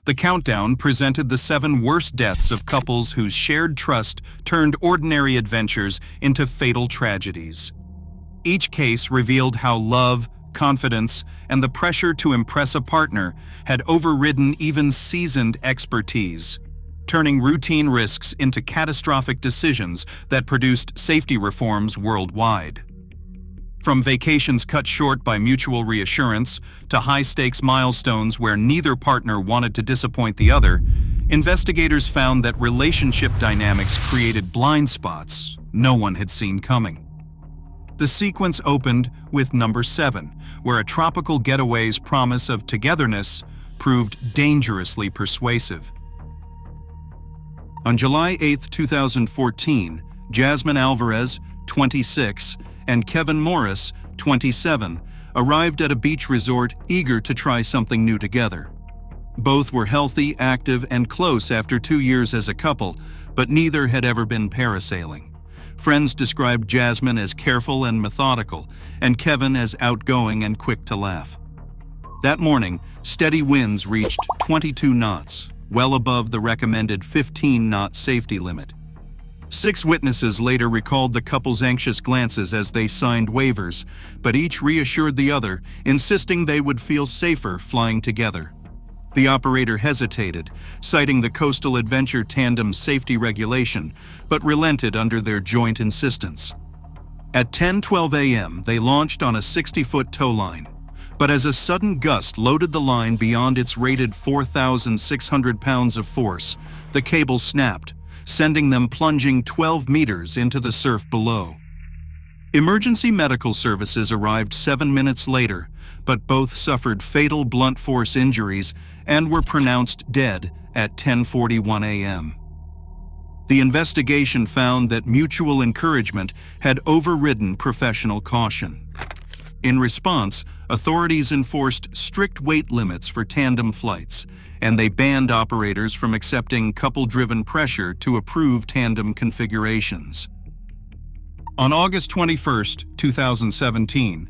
The countdown presented the 7 worst deaths of couples whose shared trust turned ordinary adventures into fatal tragedies. Each case revealed how love, confidence, and the pressure to impress a partner had overridden even seasoned expertise, turning routine risks into catastrophic decisions that produced safety reforms worldwide. From vacations cut short by mutual reassurance to high-stakes milestones where neither partner wanted to disappoint the other, investigators found that relationship dynamics created blind spots no one had seen coming. The sequence opened with number 7, where a tropical getaway's promise of togetherness proved dangerously persuasive. On July 8, 2014, Jasmine Alvarez, 26, and Kevin Morris, 27, arrived at a beach resort eager to try something new together. Both were healthy, active, and close after 2 years as a couple, but neither had ever been parasailing. Friends described Jasmine as careful and methodical, and Kevin as outgoing and quick to laugh. That morning, steady winds reached 22 knots, well above the recommended 15-knot safety limit. 6 witnesses later recalled the couple's anxious glances as they signed waivers, but each reassured the other, insisting they would feel safer flying together. The operator hesitated, citing the Coastal Adventure Tandem safety regulation, but relented under their joint insistence. At 10:12 a.m., they launched on a 60-foot tow line, but as a sudden gust loaded the line beyond its rated 4,600 pounds of force, the cable snapped, sending them plunging 12 meters into the surf below. Emergency medical services arrived 7 minutes later, but both suffered fatal blunt force injuries and were pronounced dead at 10:41 a.m. The investigation found that mutual encouragement had overridden professional caution. In response, authorities enforced strict weight limits for tandem flights, and they banned operators from accepting couple-driven pressure to approve tandem configurations. On August 21, 2017,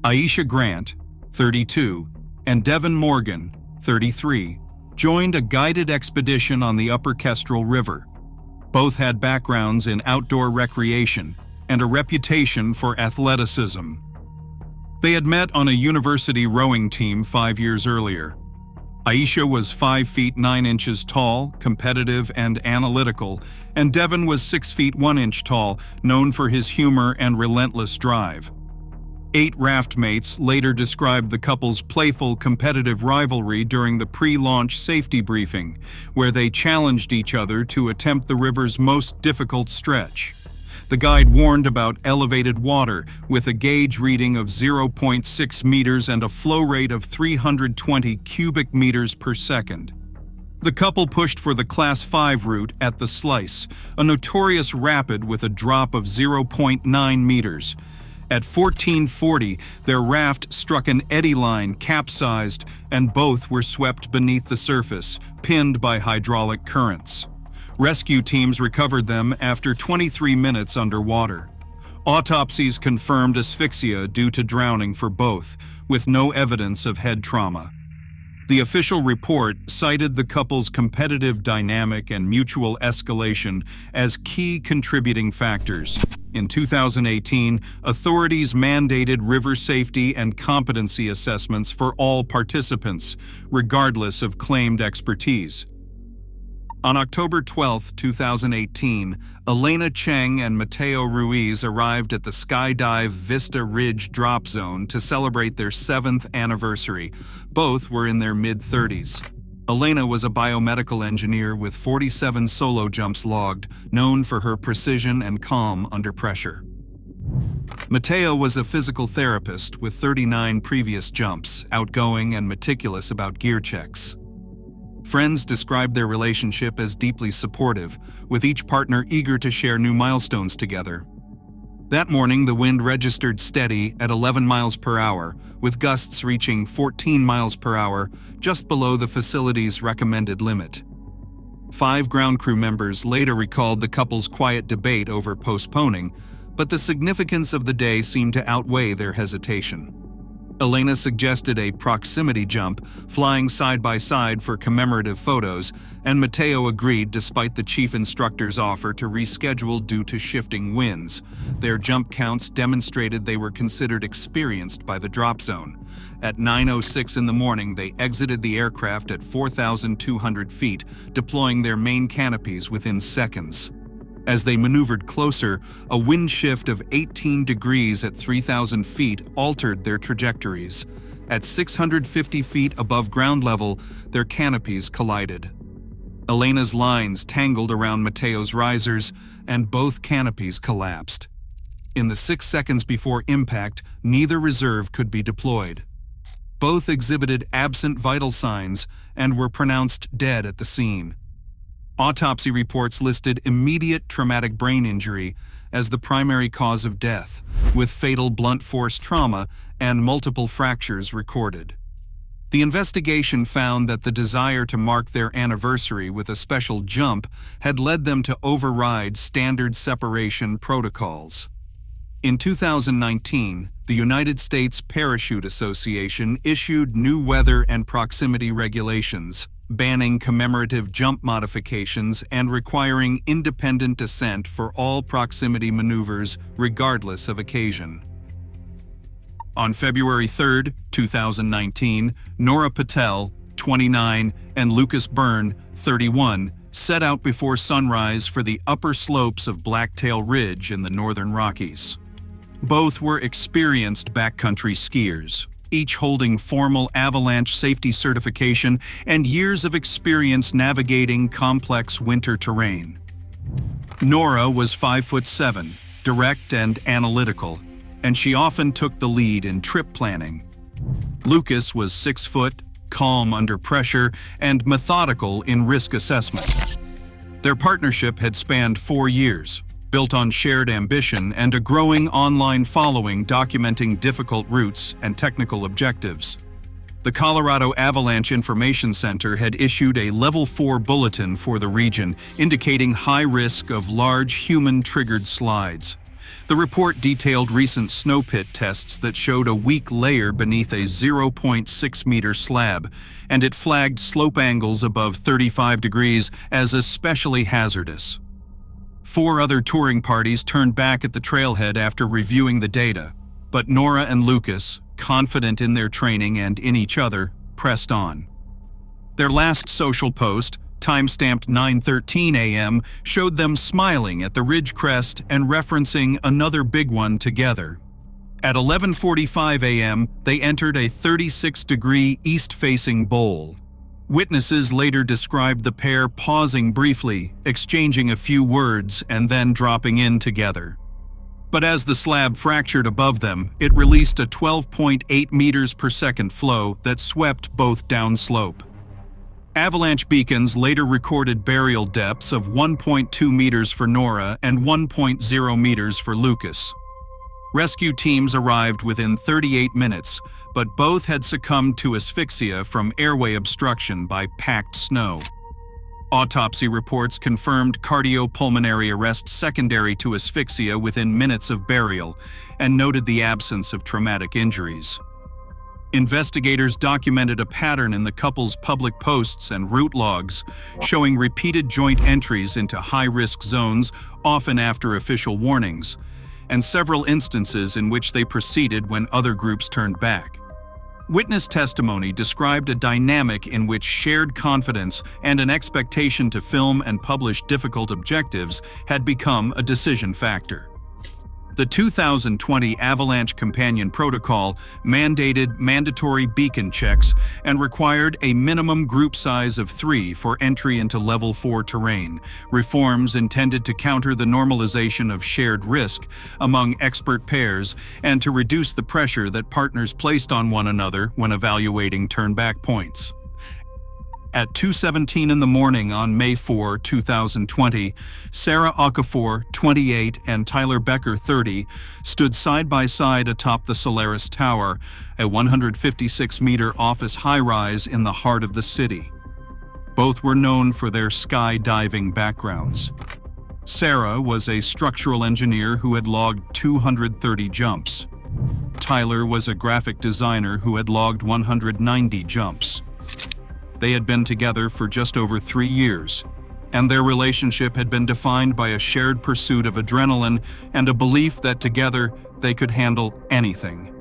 Aisha Grant, 32, and Devin Morgan, 33, joined a guided expedition on the Upper Kestrel River. Both had backgrounds in outdoor recreation and a reputation for athleticism. They had met on a university rowing team 5 years earlier. Aisha was 5 feet 9 inches tall, competitive and analytical, and Devin was 6 feet 1 inch tall, known for his humor and relentless drive. 8 raft mates later described the couple's playful, competitive rivalry during the pre-launch safety briefing, where they challenged each other to attempt the river's most difficult stretch. The guide warned about elevated water, with a gauge reading of 0.6 meters and a flow rate of 320 cubic meters per second. The couple pushed for the Class 5 route at the Slice, a notorious rapid with a drop of 0.9 meters. At 14:40, their raft struck an eddy line, capsized, and both were swept beneath the surface, pinned by hydraulic currents. Rescue teams recovered them after 23 minutes underwater. Autopsies confirmed asphyxia due to drowning for both, with no evidence of head trauma. The official report cited the couple's competitive dynamic and mutual escalation as key contributing factors. In 2018, authorities mandated river safety and competency assessments for all participants, regardless of claimed expertise. On October 12, 2018, Elena Cheng and Mateo Ruiz arrived at the Skydive Vista Ridge drop zone to celebrate their 7th anniversary. Both were in their mid-30s. Elena was a biomedical engineer with 47 solo jumps logged, known for her precision and calm under pressure. Mateo was a physical therapist with 39 previous jumps, outgoing and meticulous about gear checks. Friends described their relationship as deeply supportive, with each partner eager to share new milestones together. That morning, the wind registered steady at 11 miles per hour, with gusts reaching 14 miles per hour, just below the facility's recommended limit. 5 ground crew members later recalled the couple's quiet debate over postponing, but the significance of the day seemed to outweigh their hesitation. Elena suggested a proximity jump, flying side by side for commemorative photos, and Matteo agreed despite the chief instructor's offer to reschedule due to shifting winds. Their jump counts demonstrated they were considered experienced by the drop zone. At 9:06 in the morning, they exited the aircraft at 4,200 feet, deploying their main canopies within seconds. As they maneuvered closer, a wind shift of 18 degrees at 3,000 feet altered their trajectories. At 650 feet above ground level, their canopies collided. Elena's lines tangled around Matteo's risers, and both canopies collapsed. In the 6 seconds before impact, neither reserve could be deployed. Both exhibited absent vital signs and were pronounced dead at the scene. Autopsy reports listed immediate traumatic brain injury as the primary cause of death, with fatal blunt force trauma and multiple fractures recorded. The investigation found that the desire to mark their anniversary with a special jump had led them to override standard separation protocols. In 2019, the United States Parachute Association issued new weather and proximity regulations, banning commemorative jump modifications and requiring independent descent for all proximity maneuvers regardless of occasion. On February 3, 2019, Nora Patel, 29, and Lucas Byrne, 31, set out before sunrise for the upper slopes of Blacktail Ridge in the Northern Rockies. Both were experienced backcountry skiers, each holding formal avalanche safety certification and years of experience navigating complex winter terrain. Nora was 5'7", direct and analytical, and she often took the lead in trip planning. Lucas was 6 foot, calm under pressure, and methodical in risk assessment. Their partnership had spanned 4 years, built on shared ambition and a growing online following documenting difficult routes and technical objectives. The Colorado Avalanche Information Center had issued a Level 4 bulletin for the region, indicating high risk of large human-triggered slides. The report detailed recent snow pit tests that showed a weak layer beneath a 0.6-meter slab, and it flagged slope angles above 35 degrees as especially hazardous. 4 other touring parties turned back at the trailhead after reviewing the data, but Nora and Lucas, confident in their training and in each other, pressed on. Their last social post, timestamped 9:13 a.m., showed them smiling at the ridge crest and referencing another big one together. At 11:45 a.m., they entered a 36-degree east-facing bowl. Witnesses later described the pair pausing briefly, exchanging a few words, and then dropping in together. But as the slab fractured above them, it released a 12.8 meters per second flow that swept both downslope. Avalanche beacons later recorded burial depths of 1.2 meters for Nora and 1.0 meters for Lucas. Rescue teams arrived within 38 minutes, but both had succumbed to asphyxia from airway obstruction by packed snow. Autopsy reports confirmed cardiopulmonary arrest secondary to asphyxia within minutes of burial and noted the absence of traumatic injuries. Investigators documented a pattern in the couple's public posts and route logs, showing repeated joint entries into high-risk zones, often after official warnings, and several instances in which they proceeded when other groups turned back. Witness testimony described a dynamic in which shared confidence and an expectation to film and publish difficult objectives had become a decision factor. The 2020 Avalanche Companion Protocol mandated mandatory beacon checks and required a minimum group size of 3 for entry into Level 4 terrain, reforms intended to counter the normalization of shared risk among expert pairs and to reduce the pressure that partners placed on one another when evaluating turnback points. At 2:17 in the morning on May 4, 2020, Sarah Okafor, 28, and Tyler Becker, 30, stood side by side atop the Solaris Tower, a 156-meter office high-rise in the heart of the city. Both were known for their skydiving backgrounds. Sarah was a structural engineer who had logged 230 jumps. Tyler was a graphic designer who had logged 190 jumps. They had been together for just over 3 years, and their relationship had been defined by a shared pursuit of adrenaline and a belief that together they could handle anything.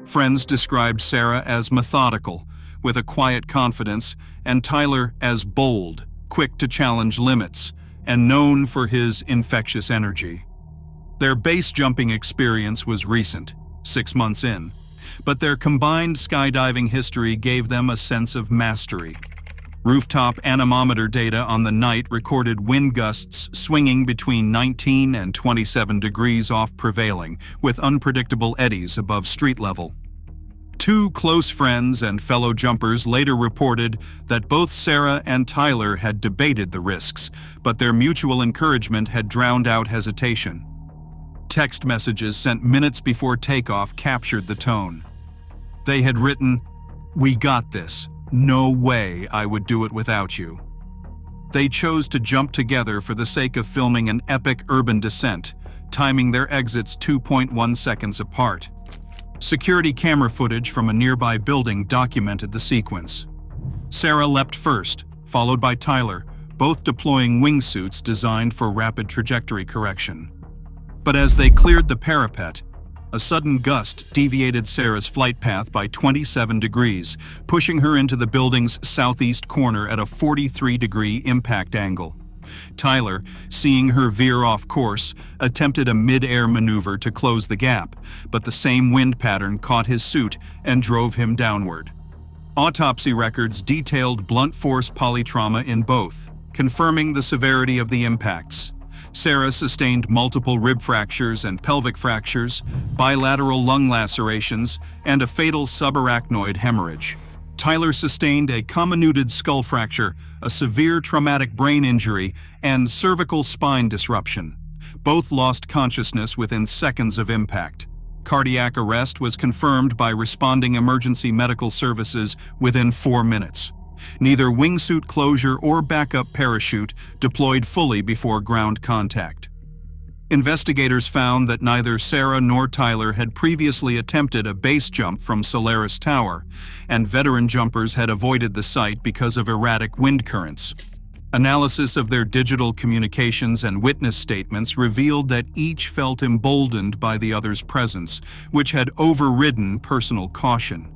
Friends described Sarah as methodical, with a quiet confidence, and Tyler as bold, quick to challenge limits, and known for his infectious energy. Their base jumping experience was recent, 6 months in, but their combined skydiving history gave them a sense of mastery. Rooftop anemometer data on the night recorded wind gusts swinging between 19 and 27 degrees off prevailing, with unpredictable eddies above street level. 2 close friends and fellow jumpers later reported that both Sarah and Tyler had debated the risks, but their mutual encouragement had drowned out hesitation. Text messages sent minutes before takeoff captured the tone. They had written, "We got this. No way I would do it without you." They chose to jump together for the sake of filming an epic urban descent, timing their exits 2.1 seconds apart. Security camera footage from a nearby building documented the sequence. Sarah leapt first, followed by Tyler, both deploying wingsuits designed for rapid trajectory correction. But as they cleared the parapet, a sudden gust deviated Sarah's flight path by 27 degrees, pushing her into the building's southeast corner at a 43-degree impact angle. Tyler, seeing her veer off course, attempted a mid-air maneuver to close the gap, but the same wind pattern caught his suit and drove him downward. Autopsy records detailed blunt force polytrauma in both, confirming the severity of the impacts. Sarah sustained multiple rib fractures and pelvic fractures, bilateral lung lacerations, and a fatal subarachnoid hemorrhage. Tyler sustained a comminuted skull fracture, a severe traumatic brain injury, and cervical spine disruption. Both lost consciousness within seconds of impact. Cardiac arrest was confirmed by responding emergency medical services within 4 minutes. Neither wingsuit closure or backup parachute deployed fully before ground contact. Investigators found that neither Sarah nor Tyler had previously attempted a base jump from Solaris Tower, and veteran jumpers had avoided the site because of erratic wind currents. Analysis of their digital communications and witness statements revealed that each felt emboldened by the other's presence, which had overridden personal caution.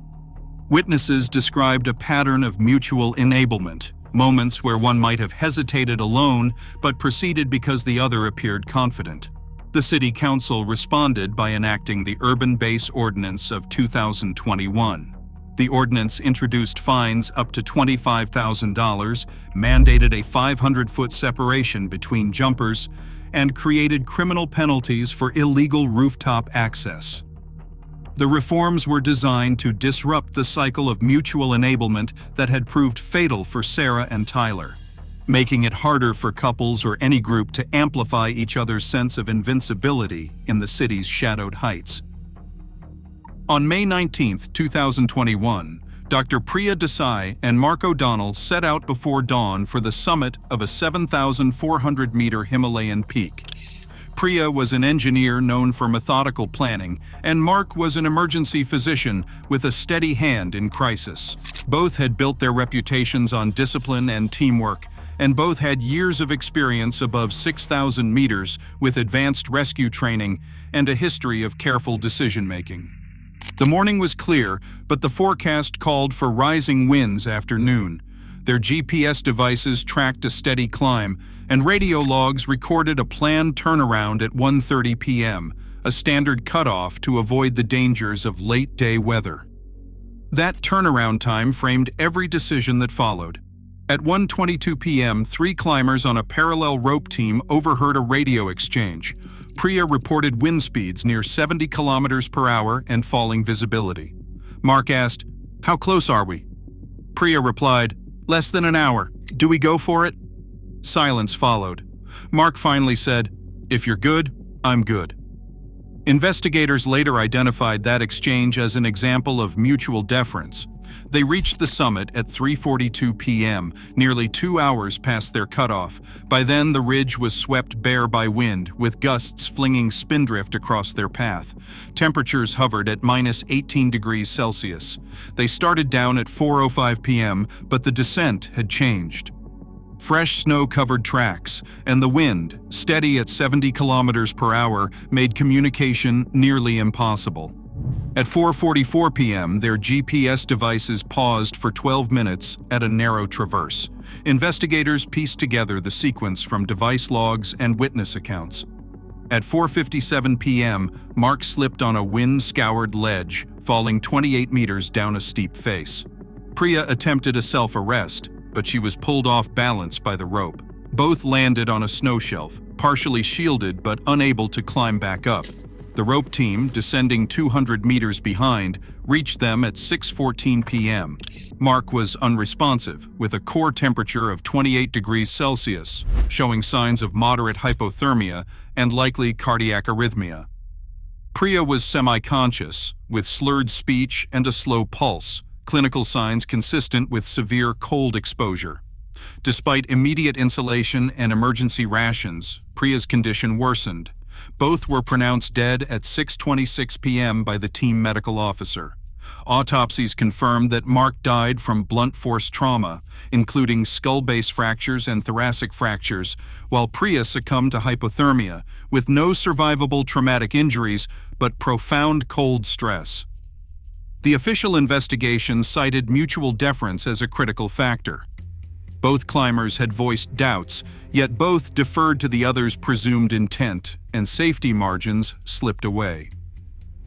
Witnesses described a pattern of mutual enablement, moments where one might have hesitated alone but proceeded because the other appeared confident. The City Council responded by enacting the Urban Base Ordinance of 2021. The ordinance introduced fines up to $25,000, mandated a 500-foot separation between jumpers, and created criminal penalties for illegal rooftop access. The reforms were designed to disrupt the cycle of mutual enablement that had proved fatal for Sarah and Tyler, making it harder for couples or any group to amplify each other's sense of invincibility in the city's shadowed heights. On May 19, 2021, Dr. Priya Desai and Mark O'Donnell set out before dawn for the summit of a 7,400-meter Himalayan peak. Priya was an engineer known for methodical planning, and Mark was an emergency physician with a steady hand in crisis. Both had built their reputations on discipline and teamwork, and both had years of experience above 6,000 meters with advanced rescue training and a history of careful decision-making. The morning was clear, but the forecast called for rising winds after noon. Their GPS devices tracked a steady climb, and radio logs recorded a planned turnaround at 1:30 p.m., a standard cutoff to avoid the dangers of late-day weather. That turnaround time framed every decision that followed. At 1:22 p.m., 3 climbers on a parallel rope team overheard a radio exchange. Priya reported wind speeds near 70 kilometers per hour and falling visibility. Mark asked, "How close are we?" Priya replied, "Less than an hour. Do we go for it?" Silence followed. Mark finally said, "If you're good, I'm good." Investigators later identified that exchange as an example of mutual deference. They reached the summit at 3:42 p.m., nearly 2 hours past their cutoff. By then, the ridge was swept bare by wind, with gusts flinging spindrift across their path. Temperatures hovered at -18 degrees Celsius. They started down at 4:05 p.m., but the descent had changed. Fresh snow-covered tracks, and the wind, steady at 70 kilometers per hour, made communication nearly impossible. At 4:44 p.m., their GPS devices paused for 12 minutes at a narrow traverse. Investigators pieced together the sequence from device logs and witness accounts. At 4:57 p.m., Mark slipped on a wind-scoured ledge, falling 28 meters down a steep face. Priya attempted a self-arrest, but she was pulled off balance by the rope. Both landed on a snow shelf, partially shielded but unable to climb back up. The rope team, descending 200 meters behind, reached them at 6:14 p.m. Mark was unresponsive, with a core temperature of 28 degrees Celsius, showing signs of moderate hypothermia and likely cardiac arrhythmia. Priya was semi-conscious, with slurred speech and a slow pulse, clinical signs consistent with severe cold exposure. Despite immediate insulation and emergency rations, Priya's condition worsened. Both were pronounced dead at 6:26 p.m. by the team medical officer. Autopsies confirmed that Mark died from blunt force trauma, including skull-base fractures and thoracic fractures, while Priya succumbed to hypothermia, with no survivable traumatic injuries but profound cold stress. The official investigation cited mutual deference as a critical factor. Both climbers had voiced doubts, yet both deferred to the other's presumed intent, and safety margins slipped away.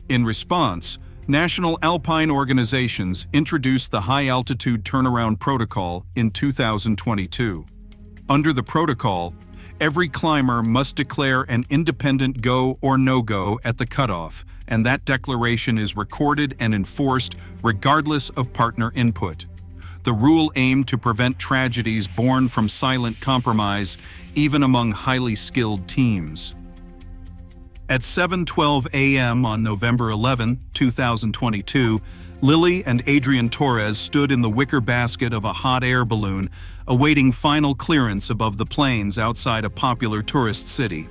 In response, national alpine organizations introduced the high-altitude turnaround protocol in 2022. Under the protocol, every climber must declare an independent go or no-go at the cutoff, and that declaration is recorded and enforced regardless of partner input. The rule aimed to prevent tragedies born from silent compromise, even among highly skilled teams. At 7:12 a.m. on November 11, 2022, Lily and Adrian Torres stood in the wicker basket of a hot air balloon, awaiting final clearance above the plains outside a popular tourist city.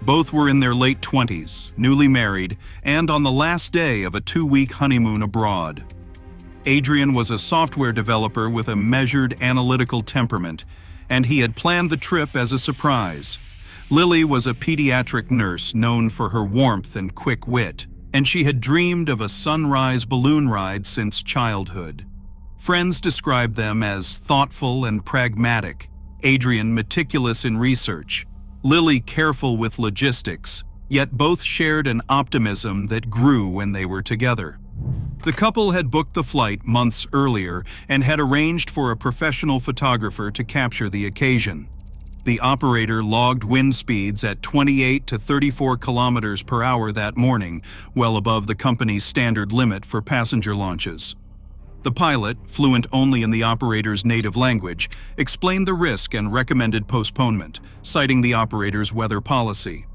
Both were in their late 20s, newly married, and on the last day of a 2-week honeymoon abroad. Adrian was a software developer with a measured, analytical temperament, and he had planned the trip as a surprise. Lily was a pediatric nurse known for her warmth and quick wit, and she had dreamed of a sunrise balloon ride since childhood. Friends described them as thoughtful and pragmatic, Adrian meticulous in research, Lily careful with logistics, yet both shared an optimism that grew when they were together. The couple had booked the flight months earlier and had arranged for a professional photographer to capture the occasion. The operator logged wind speeds at 28 to 34 kilometers per hour that morning, well above the company's standard limit for passenger launches. The pilot, fluent only in the operator's native language, explained the risk and recommended postponement, citing the operator's weather policy.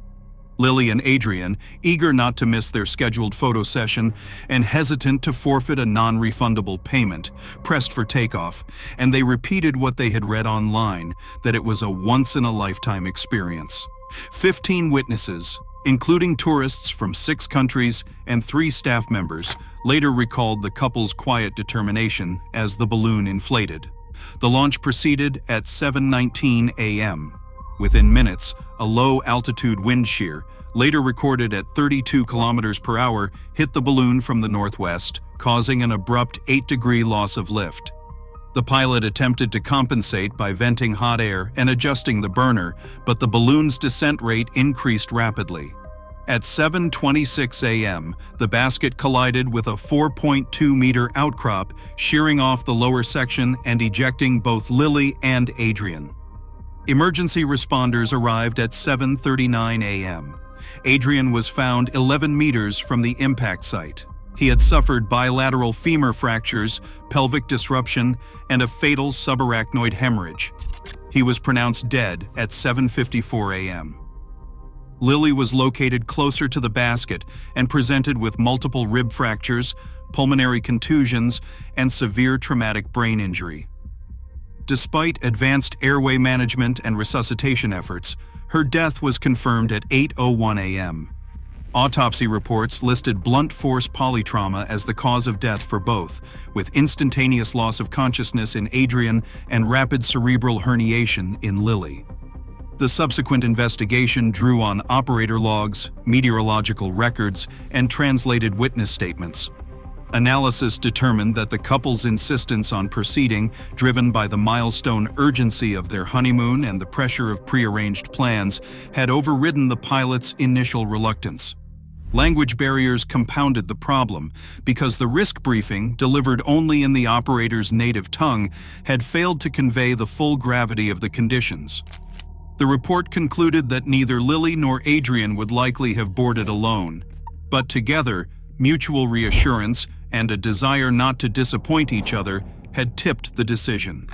Lily and Adrian, eager not to miss their scheduled photo session and hesitant to forfeit a non-refundable payment, pressed for takeoff, and they repeated what they had read online, that it was a once-in-a-lifetime experience. 15 witnesses, including tourists from 6 countries and 3 staff members, later recalled the couple's quiet determination as the balloon inflated. The launch proceeded at 7:19 a.m. Within minutes, a low-altitude wind shear, later recorded at 32 kilometers per hour, hit the balloon from the northwest, causing an abrupt 8-degree loss of lift. The pilot attempted to compensate by venting hot air and adjusting the burner, but the balloon's descent rate increased rapidly. At 7:26 a.m., the basket collided with a 4.2-meter outcrop, shearing off the lower section and ejecting both Lily and Adrian. Emergency responders arrived at 7:39 a.m. Adrian was found 11 meters from the impact site. He had suffered bilateral femur fractures, pelvic disruption, and a fatal subarachnoid hemorrhage. He was pronounced dead at 7:54 a.m. Lily was located closer to the basket and presented with multiple rib fractures, pulmonary contusions, and severe traumatic brain injury. Despite advanced airway management and resuscitation efforts, her death was confirmed at 8:01 a.m. Autopsy reports listed blunt force polytrauma as the cause of death for both, with instantaneous loss of consciousness in Adrian and rapid cerebral herniation in Lily. The subsequent investigation drew on operator logs, meteorological records, and translated witness statements. Analysis determined that the couple's insistence on proceeding, driven by the milestone urgency of their honeymoon and the pressure of prearranged plans, had overridden the pilot's initial reluctance. Language barriers compounded the problem because the risk briefing, delivered only in the operator's native tongue, had failed to convey the full gravity of the conditions. The report concluded that neither Lily nor Adrian would likely have boarded alone, but together, mutual reassurance and a desire not to disappoint each other had tipped the decision.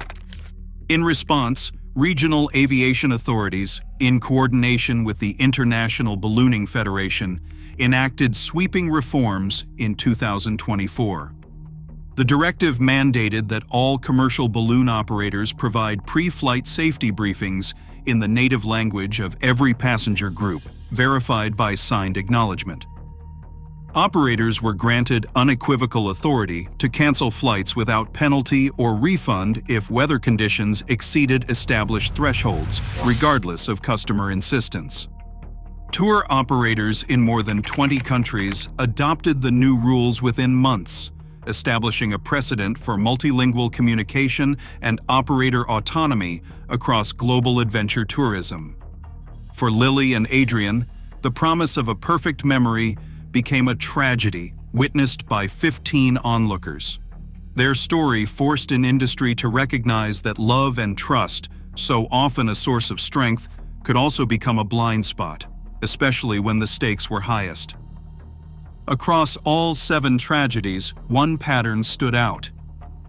In response, regional aviation authorities, in coordination with the International Ballooning Federation, enacted sweeping reforms in 2024. The directive mandated that all commercial balloon operators provide pre-flight safety briefings in the native language of every passenger group, verified by signed acknowledgement. Operators were granted unequivocal authority to cancel flights without penalty or refund if weather conditions exceeded established thresholds, regardless of customer insistence. Tour operators in more than 20 countries adopted the new rules within months, establishing a precedent for multilingual communication and operator autonomy across global adventure tourism. For Lily and Adrian, the promise of a perfect memory became a tragedy witnessed by 15 onlookers. Their story forced an industry to recognize that love and trust, so often a source of strength, could also become a blind spot, especially when the stakes were highest. Across all 7 tragedies, one pattern stood out.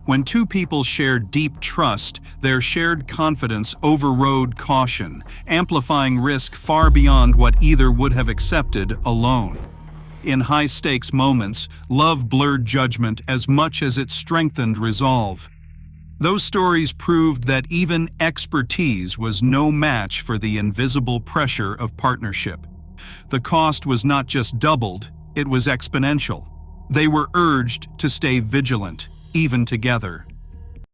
When two people shared deep trust, their shared confidence overrode caution, amplifying risk far beyond what either would have accepted alone. In high-stakes moments, love blurred judgment as much as it strengthened resolve. Those stories proved that even expertise was no match for the invisible pressure of partnership. The cost was not just doubled, it was exponential. They were urged to stay vigilant, even together.